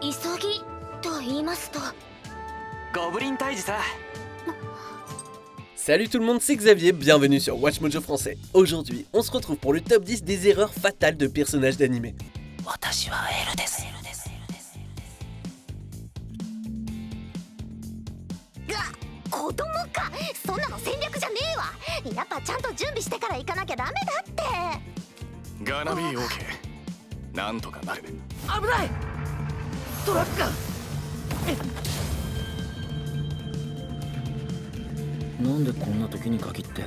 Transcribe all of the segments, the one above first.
急ぎと言いますと。ゴブリン退治さ。 Salut tout le monde, c'est Xavier, bienvenue sur Watch Mojo Français. Aujourd'hui, on se retrouve pour le top 10 des erreurs fatales de personnages d'animé. 私はエルです。子供か、そんなの戦略じゃねえわ。やっぱちゃんと準備してから行かなきゃダメだって。ガナビーオーケー。なんとかなる。危ない。トラックが。なんでこんな時に限って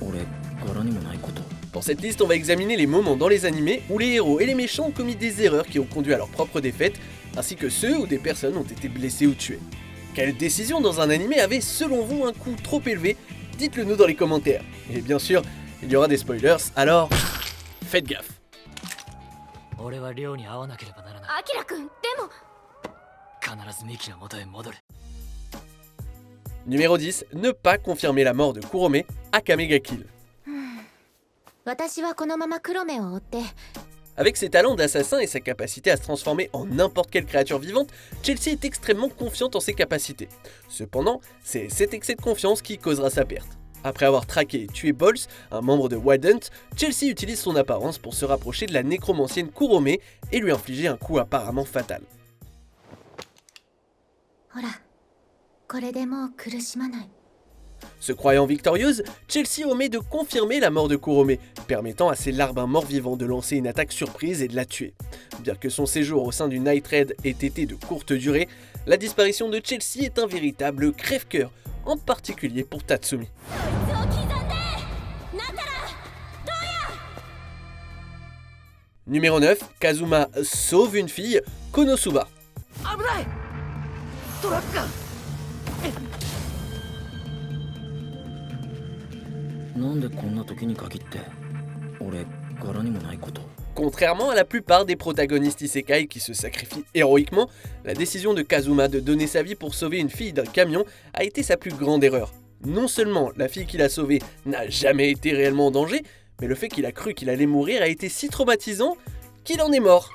俺柄にもないこと。 Pour cette liste, on va examiner les moments dans les animés où les héros et les méchants ont commis des erreurs qui ont conduit à leur propre défaite, ainsi que ceux où des personnes ont été blessées ou tuées. Quelle décision dans un animé avait selon vous un coût trop élevé? Dites-le nous dans les commentaires. Et bien sûr, il y aura des spoilers, alors faites gaffe. 俺は寮に会わなければならない。アキラくん、でも必ずミキの元へ戻る。 Numéro 10, ne pas confirmer la mort de Kurome à Kamega Kill. 私はこのまま黒目を追って。 Avec ses talents d'assassin et sa capacité à se transformer en n'importe quelle créature vivante, Chelsea est extrêmement confiante en ses capacités. Cependant, c'est cet excès de confiance qui causera sa perte. Après avoir traqué et tué Bols, un membre de Wild Hunt, Chelsea utilise son apparence pour se rapprocher de la nécromancienne Kurome et lui infliger un coup apparemment fatal. ほら、これでもう苦しまない。 Se croyant victorieuse, Chelsea omet de confirmer la mort de Kurome, permettant à ses larbins morts-vivants de lancer une attaque surprise et de la tuer. Bien que son séjour au sein du Night Raid ait été de courte durée, la disparition de Chelsea est un véritable crève-cœur, en particulier pour Tatsumi. Numéro 9, Kazuma sauve une fille, Konosuba. 危ない。トラックが。なんでこんな時に限って俺柄にもないこと。 Contrairement à la plupart des protagonistes isekai qui se sacrifient héroïquement, la décision de Kazuma de donner sa vie pour sauver une fille d'un camion a été sa plus grande erreur. Non seulement la fille qu'il a sauvée n'a jamais été réellement en danger, mais le fait qu'il a cru qu'il allait mourir a été si traumatisant qu'il en est mort.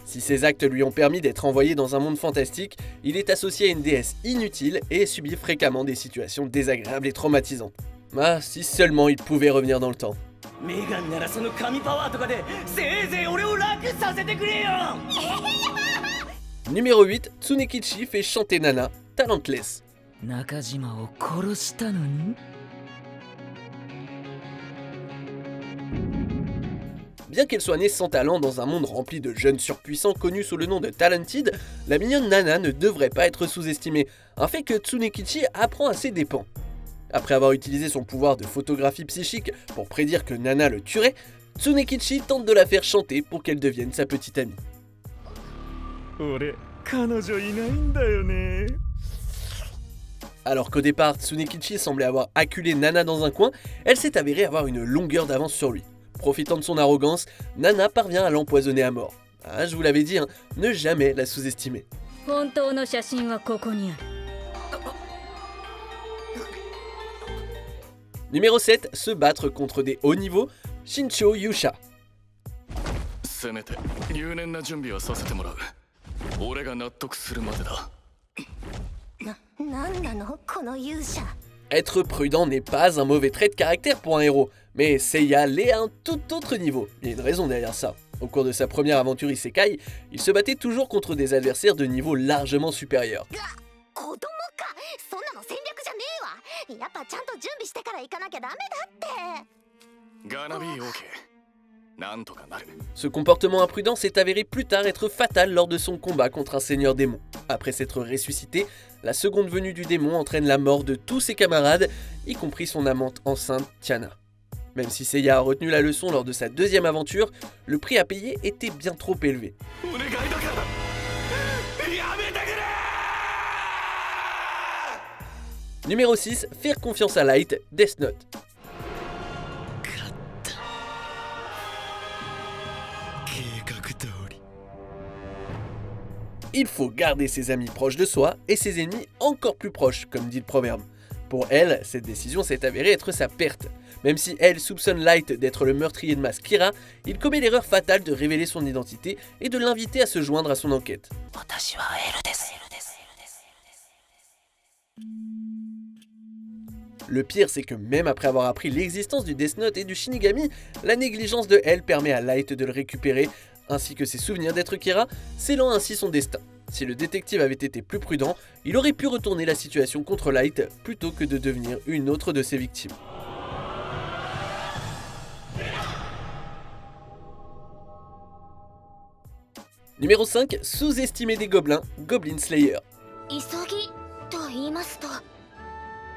Si ces actes lui ont permis d'être envoyé dans un monde fantastique, il est associé à une déesse inutile et subit fréquemment des situations désagréables et traumatisantes. Ah, si seulement il pouvait revenir dans le temps. メガンならその神パワーとかでせいぜい俺を楽させてくれよ。 Numéro 8, Tsunekichi fait chanter Nana, Talentless. 中島を殺したのに。 Bien qu'elle soit née sans talent dans un monde rempli de jeunes surpuissants connus sous le nom de Talented, la mignonne Nana ne devrait pas être sous-estimée, un fait que Tsunekichi apprend à ses dépens. Après avoir utilisé son pouvoir de photographie psychique pour prédire que Nana le tuerait, Tsunekichi tente de la faire chanter pour qu'elle devienne sa petite amie. Alors qu'au départ, Tsunekichi semblait avoir acculé Nana dans un coin, elle s'est avérée avoir une longueur d'avance sur lui. Profitant de son arrogance, Nana parvient à l'empoisonner à mort. Ah, je vous l'avais dit, hein, ne jamais la sous-estimer. Numéro 7, se battre contre des hauts niveaux, Shincho Yusha. せめて入念な準備はさせてもらう。俺が納得するまでだ。なんなのこの勇者。 Être prudent n'est pas un mauvais trait de caractère pour un héros, mais Seiya l'est à un tout autre niveau. Il y a une raison derrière ça. Au cours de sa première aventure isekai, il se battait toujours contre des adversaires de niveau largement supérieur. 子供か、そんなの戦略じゃねえわ。やっぱちゃんと準備してから行かなきゃダメだって。ガナビーオーケー。なんとかなる。 Ce comportement imprudent s'est avéré plus tard être fatal lors de son combat contre un seigneur démon. Après s'être ressuscité, la seconde venue du démon entraîne la mort de tous ses camarades, y compris son amante enceinte Tiana. Même si Seiya a retenu la leçon lors de sa deuxième aventure, le prix à payer était bien trop élevé. Numéro 6, faire confiance à Light, Death Note. Il faut garder ses amis proches de soi et ses ennemis encore plus proches, comme dit le proverbe. Pour elle, cette décision s'est avérée être sa perte. Même si elle soupçonne Light d'être le meurtrier de masse Kira, il commet l'erreur fatale de révéler son identité et de l'inviter à se joindre à son enquête. Le pire, c'est que même après avoir appris l'existence du Death Note et du Shinigami, la négligence de elle permet à Light de le récupérer, ainsi que ses souvenirs d'être Kira, scellant ainsi son destin. Si le détective avait été plus prudent, il aurait pu retourner la situation contre Light plutôt que de devenir une autre de ses victimes. Numéro 5, sous-estimé des gobelins, Goblin Slayer. 急ぎと言いますと、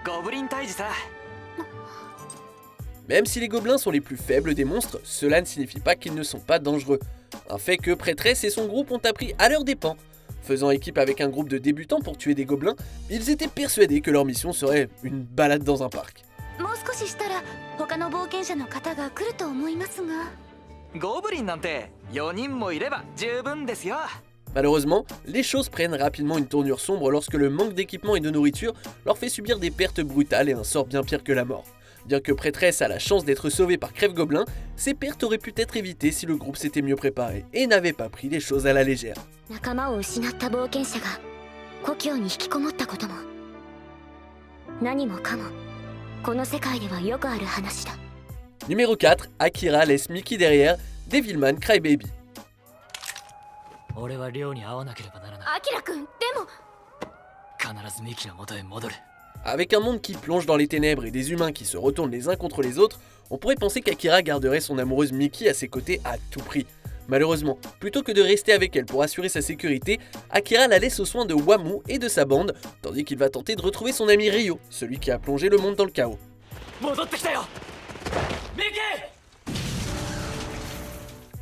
ゴブリン退治さ。 Même si les gobelins sont les plus faibles des monstres, cela ne signifie pas qu'ils ne sont pas dangereux. Un fait que Prêtresse et son groupe ont appris à leurs dépens. Faisant équipe avec un groupe de débutants pour tuer des gobelins, ils étaient persuadés que leur mission serait une balade dans un parc. もう少ししたら他の冒険者の方が来ると思いますが。ゴブリンなんて4人もいれば十分ですよ。 Malheureusement, les choses prennent rapidement une tournure sombre lorsque le manque d'équipement et de nourriture leur fait subir des pertes brutales et un sort bien pire que la mort. Bien que Prêtresse a la chance d'être sauvée par Crève-Gobelin, ces pertes auraient pu être évitées si le groupe s'était mieux préparé et n'avait pas pris les choses à la légère. 仲間を失った冒険者が故郷に引きこもったことも、何もかもこの世界ではよくある話だ。 Numéro 4, Akira laisse Mickey derrière, Devilman Crybaby. 俺は寮に会わなければならない。アキラ君、でも必ずミキの元へ戻る。 Avec un monde qui plonge dans les ténèbres et des humains qui se retournent les uns contre les autres, on pourrait penser qu'Akira garderait son amoureuse Mickey à ses côtés à tout prix. Malheureusement, plutôt que de rester avec elle pour assurer sa sécurité, Akira la laisse aux soins de Wamu et de sa bande, tandis qu'il va tenter de retrouver son ami Ryo, celui qui a plongé le monde dans le chaos. 戻ってきたよ。ミキ！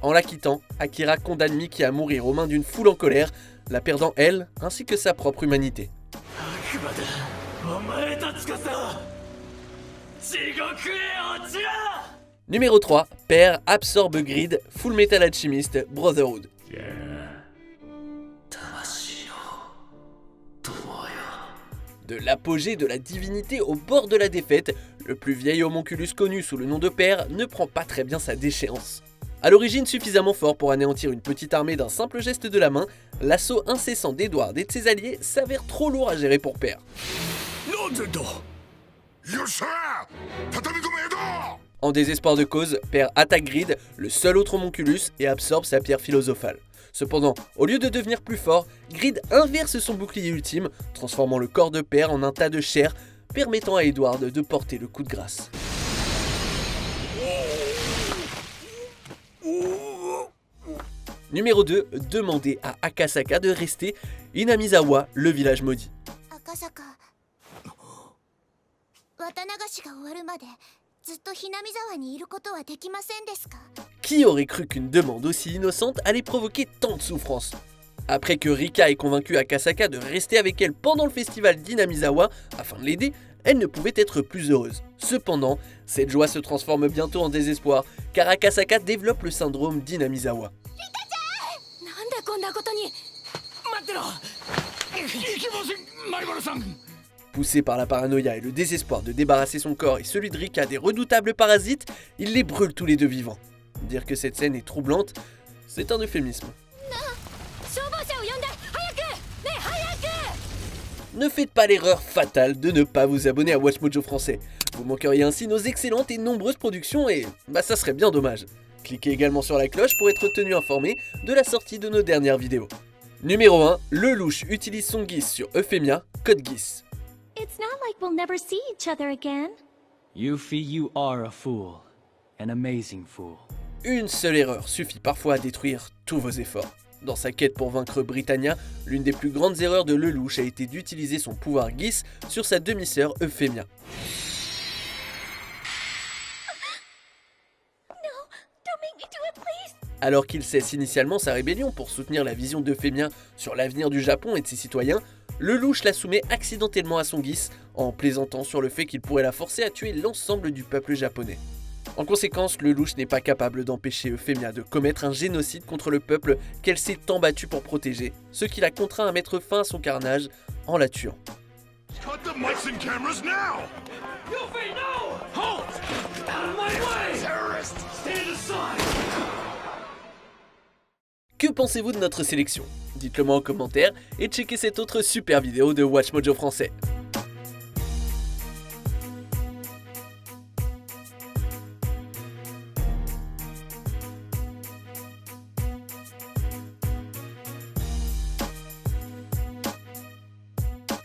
En la quittant, Akira condamne Mickey à mourir aux mains d'une foule en colère, la perdant elle, ainsi que sa propre humanité. 悪魔だ。お前たちこそ地獄へ落ちろ！ Numéro 3, Père absorbe Grid, Full Metal Alchemist, Brotherhood. De l'apogée de la divinité au bord de la défaite, le plus vieil homonculus connu sous le nom de Père ne prend pas très bien sa déchéance. À l'origine suffisamment fort pour anéantir une petite armée d'un simple geste de la main, l'assaut incessant d'Edward et de ses alliés s'avère trop lourd à gérer pour Père. En désespoir de cause, Père attaque Grid, le seul autre homonculus, et absorbe sa pierre philosophale. Cependant, au lieu de devenir plus fort, Grid inverse son bouclier ultime, transformant le corps de Père en un tas de chair, permettant à Edward de porter le coup de grâce. Numéro 2, demandez à Akasaka de rester, Inamizawa, le village maudit. 赤坂、綿流しが終わるまでずっとひなみ沢にいることはできませんですか？ Qui aurait cru qu'une demande aussi innocente allait provoquer tant de souffrance? Après que Rika ait convaincu Akasaka de rester avec elle pendant le festival d'Inamizawa afin de l'aider, elle ne pouvait être plus heureuse. Cependant, cette joie se transforme bientôt en désespoir, car Akasaka développe le syndrome d'Inamizawa. なんでこんなことに。待ってろ。いけません、マリバルさん。 Poussé par la paranoïa et le désespoir de débarrasser son corps et celui de Rika des redoutables parasites, il les brûle tous les deux vivants. Dire que cette scène est troublante, c'est un euphémisme. 消防車を呼んで早く。ねえ早く。 Ne faites pas l'erreur fatale de ne pas vous abonner à WatchMojo français. Vous manqueriez ainsi nos excellentes et nombreuses productions et ça serait bien dommage. Cliquez également sur la cloche pour être tenu informé de la sortie de nos dernières vidéos. Numéro 1, le louche utilise son GIS sur Euphemia, code GIS. It's not like we'll never see each other again. Yuffie, you are a fool. An amazing fool. Une seule erreur suffit parfois à détruire tous vos efforts. Dans sa quête pour vaincre Britannia, l'une des plus grandes erreurs de Lelouch a été d'utiliser son pouvoir GIS sur sa demi-sœur Euphemia. Alors qu'il cesse initialement sa rébellion pour soutenir la vision d'Euphemia sur l'avenir du Japon et de ses citoyens, Lelouch la soumet accidentellement à son GIS en plaisantant sur le fait qu'il pourrait la forcer à tuer l'ensemble du peuple japonais. En conséquence, Lelouch n'est pas capable d'empêcher Euphemia de commettre un génocide contre le peuple qu'elle s'est tant battue pour protéger, ce qui la contraint à mettre fin à son carnage en la tuant. Cut the mics and cameras now! Yuffie, no! Halt! Out of my way! Terrorist! Stand aside! Que pensez-vous de notre sélection? Dites-le moi en commentaire et checkez cette autre super vidéo de Watch Mojo français.